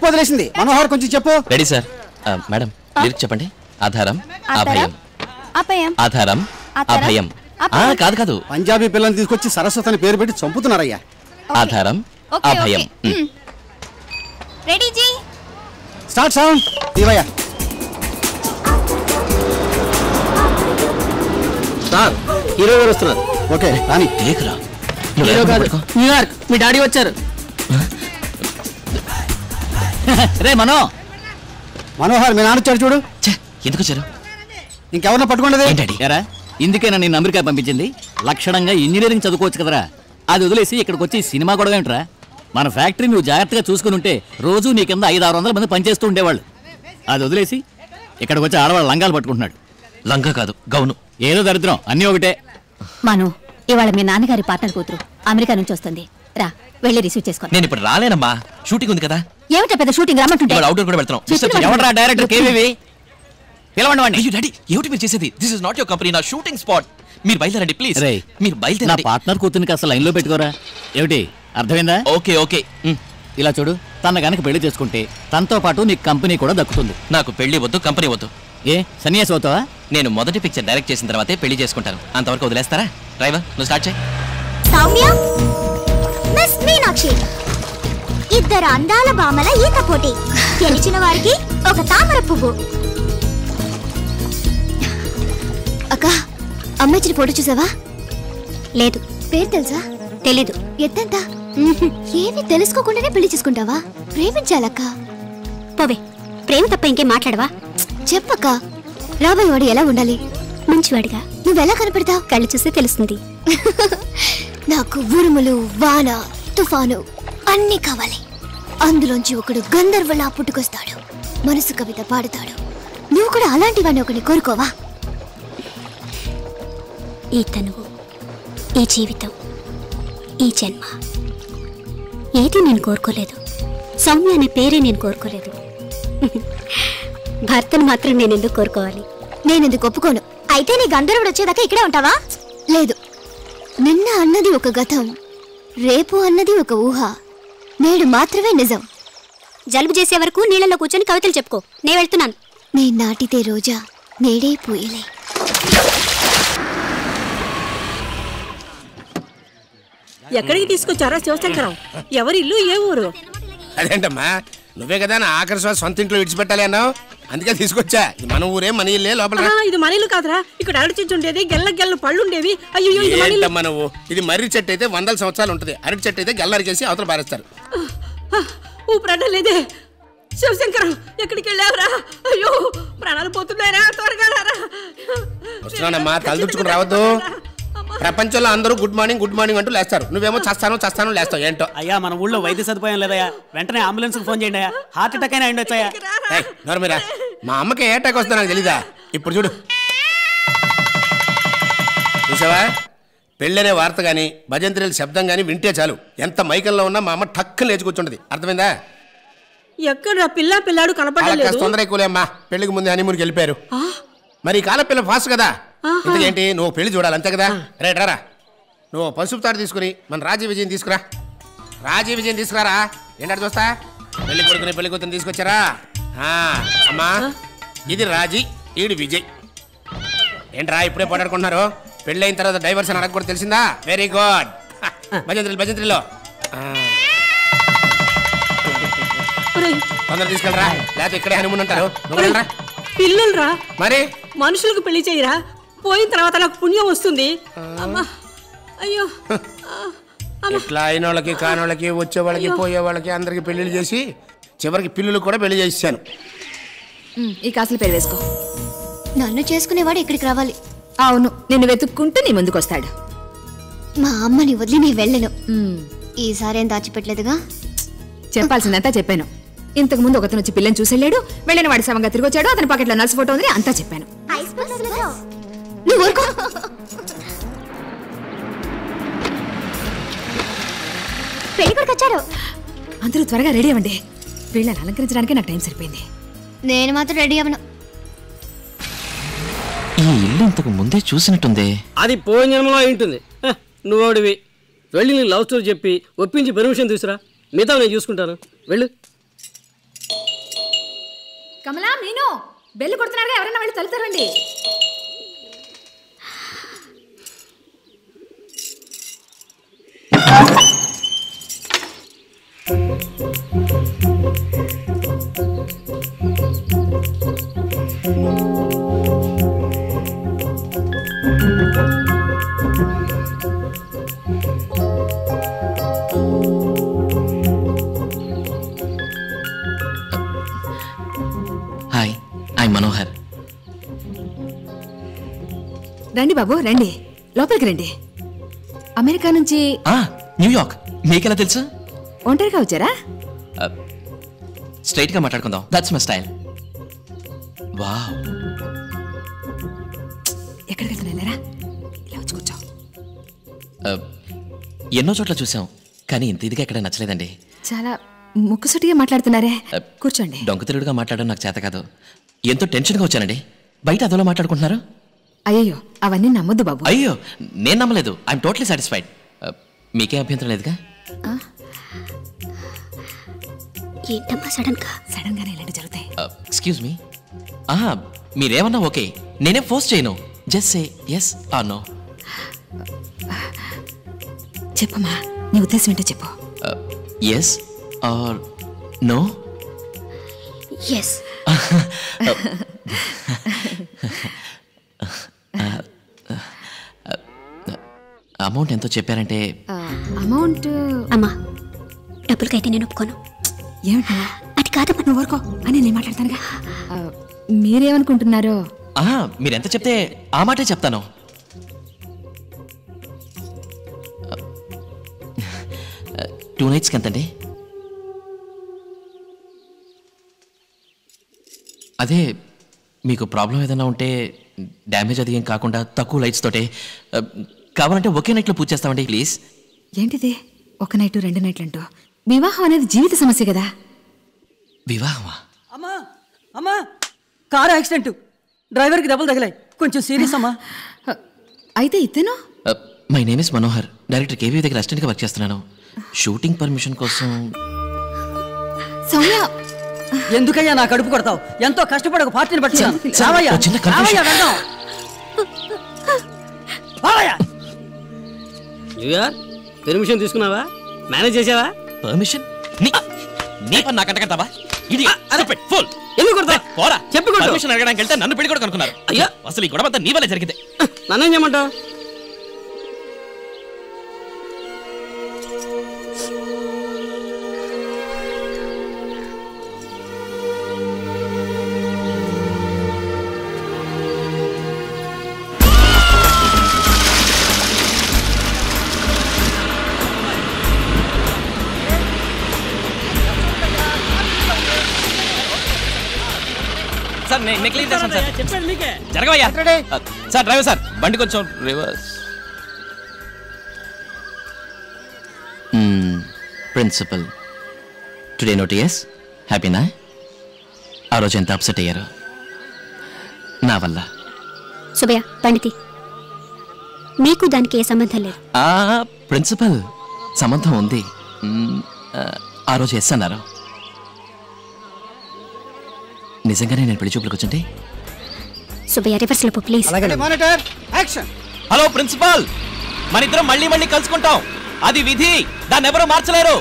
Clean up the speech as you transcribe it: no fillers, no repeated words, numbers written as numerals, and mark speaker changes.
Speaker 1: వదిలేసింది. మనోహర్ కొంచెం చెప్పు.
Speaker 2: Ready sir. మేడం మీరు చెప్పండి. ఆధారం అభయం, ఆధారం అభయం. కాదు కాదు,
Speaker 1: పంజాబీ పిల్లల్ని తీసుకొచ్చి సరస్వతి అని పేరు పెట్టి చంపుతున్నారయ్యా.
Speaker 2: ఆధారం అభయం.
Speaker 3: Ready ji,
Speaker 1: start sound. ఇవయ్యా
Speaker 4: సార్, హీరో గారు వస్తున్నారు.
Speaker 1: ఓకే రాని.
Speaker 4: న్యూయార్క్ మీ డాడీ వచ్చారు. రే మనోహర్, మీ నాన్న వచ్చాడు చూడు.
Speaker 2: ఎందుకు వచ్చారు?
Speaker 1: ఇంకెవరన్నా పట్టుకోండి.
Speaker 4: ఎరా, ఇందుకేనా నేను అమెరికా పంపించింది? లక్షణంగా ఇంజనీరింగ్ చదువుకోవచ్చు కదరా. అది వదిలేసి ఇక్కడికి వచ్చి సినిమా గొడవ ఏంట్రా? మన ఫ్యాక్టరీ నువ్వు జాగ్రత్తగా చూసుకుని ఉంటే రోజు నీ కింద 500-600 మంది పనిచేస్తూ ఉండేవాళ్ళు. అది వదిలేసి ఇక్కడికి వచ్చి ఆడవాళ్ళు లంగాలు పట్టుకుంటున్నాడు.
Speaker 2: లంగా కాదు, గౌను.
Speaker 4: ఏదో దరిద్రం, అన్నీ ఒకటే.
Speaker 3: మను, ఇవాళ మీ నాన్నగారి పార్ట్నర్ కూతురు అమెరికా నుంచి వస్తుంది. రా, వెళ్ళి రిసీవ్ చేసుకో.
Speaker 2: నేను ఇప్పుడు రాలేనమ్మా, షూటింగ్ ఉంది కదా.
Speaker 3: ఏమిటా పెద్ద షూటింగ్? రమ్మంటుంటే
Speaker 2: అవుట్డోర్ కూడా వెళ్తున్నాం.
Speaker 4: ఎవరా డైరెక్టర్? కేవీవి పిలవండి.
Speaker 2: అయ్యో డాడీ, ఏమిటి మీరు చేసేది? This is not your company, నా షూటింగ్ స్పాట్. మీరు బయలుదేరండి ప్లీజ్. మీరు బయలుదేరండి.
Speaker 4: నా పార్ట్నర్ కూతురికి అసలు లైన్లో పెట్టుకోరా. ఏమిటి అర్థమైందా?
Speaker 2: Okay okay.
Speaker 4: ఇలా చూడు, తన గనక పెళ్లి చేసుకుంటే తనతో పాటు నీకు కంపెనీ కూడా దక్కుతుంది.
Speaker 2: నాకు పెళ్లి వద్దు, కంపెనీ వద్దు.
Speaker 4: ఏ సన్యాసి అవుతావా?
Speaker 2: నేను మొదటి పిక్చర్ డైరెక్ట్ చేసిన తర్వాతే పెళ్లి చేసుకుంటాను. అంతవరకు వదిలేస్తారా? డ్రైవర్, నువ్వు స్టార్ట్ చేయి.
Speaker 5: సౌమ్య, మిస్ మీనాక్షి, ఇద్దరు అందాల బామల ఈత పోటీ. గెలిచిన వారికి ఒక తామర పువ్వు. అక్క, అమ్మాయిచిన ఫోటో చూసావా? లేదు. పేరు తెలుసా? తెలీదు. ఎత్తంతా? ఏమి తెలుసుకోకుండానే పెళ్లి చేసుకుంటావా? ప్రేమించాలక్క. పోవే, ప్రేమ తప్ప ఇంకేం మాట్లాడవా? చెప్పక్క. రాబోయే వాడు ఎలా ఉండాలి? మంచివాడిగా. నువ్వెలా కనపడతావు? కళ్ళు చూస్తే తెలుస్తుంది. నాకు ఉరుములు, వాన, తుఫాను అన్నీ కావాలి. అందులోంచి ఒకడు గంధర్వలా పుట్టుకొస్తాడు, మనసు కవిత పాడుతాడు. నువ్వు కూడా అలాంటి వాడిని ఒకటి కోరుకోవా? ఈ తనువు, ఈ జీవితం, ఈ జన్మ ఏది నేను కోరుకోలేదు. సౌమ్య అనే పేరే నేను కోరుకోలేదు. భర్తను మాత్రం నేనెందుకు కోరుకోవాలి? నేనెందుకు ఒప్పుకోను. అయితే నీ గంధర్వుడు వచ్చేదాకా ఇక్కడే ఉంటావా? లేదు. నిన్న అన్నది ఒక గతం, రేపు అన్నది ఒక ఊహ, నేడు మాత్రమే నిజం. జలుబు చేసే వరకు నీళ్ళలో కూర్చొని కవితలు చెప్పుకో. నేను వెళ్తున్నాను. నే నాటితే రోజా నేడే పూయలే.
Speaker 6: ఎక్కడికి తీసుకొచ్చారా శివశంకరం? ఎవరి ఇల్లు, ఏ ఊరు?
Speaker 7: అదేంటమ్మా, నువ్వే కదా నా ఆఖరి శ్వాస సొంత ఇంట్లో విడిచిపెట్టాలి అన్నావు, అందుకే తీసుకొచ్చా. ఇది మన ఊరే, మన ఇల్లే. లోపల
Speaker 6: ఇది మన ఇల్లు కాదురా, ఇక్కడ అరటి చెట్టు ఉండేది, గెల్ల పళ్ళు ఉండేవి. అయ్యో,
Speaker 7: నువ్వు ఇది మర్రి చెట్టు అయితే 100 సంవత్సరాలు ఉంటుంది, అరటి చెట్టు అయితే గెల్లరికేసి అవతల పారేస్తారు.
Speaker 6: ఊపిరాటం లేదే. శివశంకరం, ఎక్కడికి వెళ్ళావురా? అయ్యో, ప్రాణాలు పోతున్నారా? త్వరగా రారా.
Speaker 7: వస్తున్నానమ్మా, తలదుచ్చుకుని రావద్దు. ప్రపంచంలో అందరూ గుడ్ మార్నింగ్ గుడ్ మార్నింగ్ అంటూ లేస్తారు, నువ్వేమో చస్తాను లేస్తావు. ఏంటో
Speaker 8: అయ్యా, మన ఊళ్ళో వైద్య సదుపాయం లేదయ్యా. వెంటనే అంబులెన్స్ ఫోన్ చేయండి అయ్యా. హార్ట్ అటాక్ అయినా ఉండొచ్చయ్యా.
Speaker 7: నోర్మీరా, మా అమ్మకి ఏ అటాక్ వస్తుందో నాకు తెలీదా? ఇప్పుడు చూడు, చూసావా? పెళ్ళనే వార్త కానీ భజంత్రీల శబ్దం కానీ వింటే చాలు, ఎంత మైకంలో ఉన్నా మా అమ్మ టక్కున లేచి కూర్చుంటది. అర్థమైందా?
Speaker 6: ఎక్కడ పిల్లాడు కనపడలేదు.
Speaker 7: తొందర ఎక్కువలే అమ్మా, పెళ్లికి ముందు హనీమూన్కి వెళ్ళిపోయారు. మరి కాల పిల్ల ఫాస్ట్ కదా. ఏంటి, నువ్వు పెళ్లి చూడాలి అంతే కదా. రైట్ రారా, నువ్వు పసుపు తాడు తీసుకుని మన రాజీ విజయం తీసుకురా. రాజీ విజయం తీసుకురారా. ఏంటంటే చూస్తా, పెళ్లి కొడుకుని పెళ్లి కూతురు తీసుకొచ్చారా? అమ్మా, ఇది రాజీ, ఈడు విజయ్. ఏంట్రా ఇప్పుడే పోటాడుకుంటున్నారు? పెళ్ళి అయిన తర్వాత డైవర్స్ అని అడగకూడదు, తెలిసిందా? Very good. భజంత్రిలో తొందర తీసుకెళ్ళరా, లేకపోతే ఇక్కడే హనుమూన్ ఉంటారు.
Speaker 6: పిల్లలురా,
Speaker 7: మరి
Speaker 6: మనుషులకు పెళ్లి చేయరా, పోయిన తర్వాత నాకు పుణ్యం వస్తుంది. అయ్యో,
Speaker 7: ఇట్లా అయిన వాళ్ళకి కానోళ్ళకి వచ్చే వాళ్ళకి పోయే వాళ్ళకి అందరికి పెళ్లిళ్ళు చేసి చివరికి పిల్లలు కూడా పెళ్లి చేసాను.
Speaker 3: ఈ కాసులు పేరు వేసుకో.
Speaker 5: నన్ను చేసుకునేవాడు ఇక్కడికి రావాలి.
Speaker 3: అవును, నిన్ను వెతుక్కుంటూ నీ ముందుకు వస్తాడు.
Speaker 5: మా అమ్మని వదిలి నేను వెళ్ళను. ఈసారి ఏం దాచిపెట్టలేదుగా.
Speaker 3: చెప్పాల్సిందంతా చెప్పాను. ఇంతకు ముందు ఒకతను వచ్చి పిల్లని చూసి వెళ్ళాడు, వెళ్ళిన వాడి సమంగా తిరిగి వచ్చాడు, అతని పాకెట్లో నర్సు ఫోటో ఉంది, అంతా చెప్పాను. అందరూ త్వరగా రెడీ అవ్వండి. వీళ్ళని అలంకరించడానికి నాకు టైం సరిపోయింది.
Speaker 5: నేను మాత్రం రెడీ అవ్వను.
Speaker 2: ఈ ఇల్లు ఇంతకు ముందే చూసినట్టుంది.
Speaker 8: అది పోయిన జన్మలో ఉంటుంది. నువ్వుడివి వెళ్ళి నీ లవ్ స్టోరీ చెప్పి ఒప్పించి పర్మిషన్ తీసుకురా. మిగతా నేను చూసుకుంటాను. వెళ్ళు.
Speaker 3: కమలా మీను బెల్లు కొడుతున్నారుగా, ఎవరైనా వెళ్ళి తలుతారండి.
Speaker 2: Hi, I Manohar.
Speaker 3: రండి బాబు రండి, లోపలికి రండి. అమెరికా నుంచి
Speaker 2: న్యూయార్క్. మీకెలా తెలుసు?
Speaker 3: ఒంటరిగా వచ్చారా?
Speaker 2: స్ట్రైట్ గా మాట్లాడుకుందాం, దట్స్ మై స్టైల్. వావ్,
Speaker 3: ఎక్కడికి వెళ్తున్నారా? ఇలా వచ్చి కూర్చో.
Speaker 2: ఎన్నో చోట్ల చూసాం, కానీ ఇంత ఇదిగా ఎక్కడ నచ్చలేదండి.
Speaker 3: చాలా ముక్కుసూటిగా మాట్లాడుతున్నారే. కూర్చోండి.
Speaker 2: దొంగతిరుడుగా మాట్లాడడం నాకు చేత కాదు. ఎంతో టెన్షన్గా వచ్చానండి. బయట అదోలా మాట్లాడుకుంటున్నారు.
Speaker 3: అయ్యో అవన్నీ నమ్మొద్దు బాబు.
Speaker 2: అయ్యో నేను నమ్మలేదు. I'm totally satisfied. మీకేం అభ్యంతరం లేదుగా?
Speaker 5: ఏంటమ్మా సడన్
Speaker 3: గానే ఇలాంటి జరుగుతాయి.
Speaker 2: Excuse me. మీరేమన్నా ఓకే, నేనేం ఫోర్స్ చేయను. Just say yes or no.
Speaker 3: చెప్పమ్మా, నీ ఉద్దేశం ఏంటో చెప్పు.
Speaker 2: Yes or no?
Speaker 5: Yes.
Speaker 2: Amount ఎంతో చెప్పారంటే?
Speaker 3: అమౌంట్
Speaker 5: అమ్మా డబ్బులకైతే నేను ఒప్పుకోను.
Speaker 3: ఏమిటా?
Speaker 5: అది కాదమ్మా,
Speaker 3: నువ్వు ఊరుకో అని నేను మాట్లాడతానుగా. మీరేమనుకుంటున్నారో?
Speaker 2: మీరెంత చెప్తే ఆ మాటే చెప్తాను. టూ నైట్స్కి ఎంతండి? అదే మీకు ప్రాబ్లం ఏదైనా ఉంటే డ్యామేజ్ అది ఏం కాకుండా తక్కువ లైట్స్ తోటే కావాలంటే ఒకే నైట్లో పూజ చేస్తామండి ప్లీజ్.
Speaker 3: ఏంటిది ఒక నైట్ 2 నైట్లు అంటూ? వివాహం అనేది జీవిత సమస్య కదా.
Speaker 2: వివాహమా?
Speaker 6: అమ్మా అమ్మా, కారు యాక్సిడెంట్, డ్రైవర్కి దెబ్బలు తగిలాయి, కొంచెం సీరియస్ అమ్మా.
Speaker 3: అయితే ఇతను?
Speaker 2: My name is Manohar, director KV దగ్గర అసిస్టెంట్గా వర్క్ చేస్తున్నాను. షూటింగ్ పర్మిషన్ కోసం.
Speaker 3: సౌమ్య,
Speaker 6: ఎందుకయ్యా నా కడుపు కొడతావు? ఎంతో కష్టపడి ఒక పార్టీని పట్టించాను.
Speaker 8: పర్మిషన్ తీసుకున్నావా? మేనేజ్ చేసావా?
Speaker 2: పర్మిషన్ నీ పని నాకంటా?
Speaker 8: ఎందుకు కొడతా?
Speaker 2: పోరా,
Speaker 8: చెప్పు.
Speaker 2: పర్మిషన్ అడగడానికి వెళ్తే నన్ను పెళ్లి కూడా కనుక్కున్నారు.
Speaker 8: అయ్యా,
Speaker 2: అసలు ఈ గొడవ అంతా నీ వల్లే జరిగింది.
Speaker 8: నన్నేం చేయమంటావు?
Speaker 2: సార్ నేను క్లీన్ చేస్తాను సార్.
Speaker 8: చెప్పండి మీకే.
Speaker 2: జరగవయ్యా సార్. డ్రైవర్ సార్, బండి కొంచెం రివర్స్. Principal today notice. హ్యాపీనా? ఆ రోజు ఎంత అప్సెట్ అయ్యారు నా వల్ల.
Speaker 5: సుబయ్య పండితి, మీకు దానికి ఏ సంబంధం లేదు.
Speaker 2: ప్రిన్సిపల్ సంబంధం ఉంది. ఆ రోజు ఎస్ అన్నారు. నిజంగానే నేను పెళ్లి చూపులకు వచ్చింటే?
Speaker 5: సుబయ్య రివర్స్ లో please.
Speaker 1: Monitor action.
Speaker 2: Hello principal, మనిద్దరం మళ్ళీ మళ్ళీ కలుసుకుంటాం. అది విధి, దాన్ని ఎవరూ మార్చలేరు.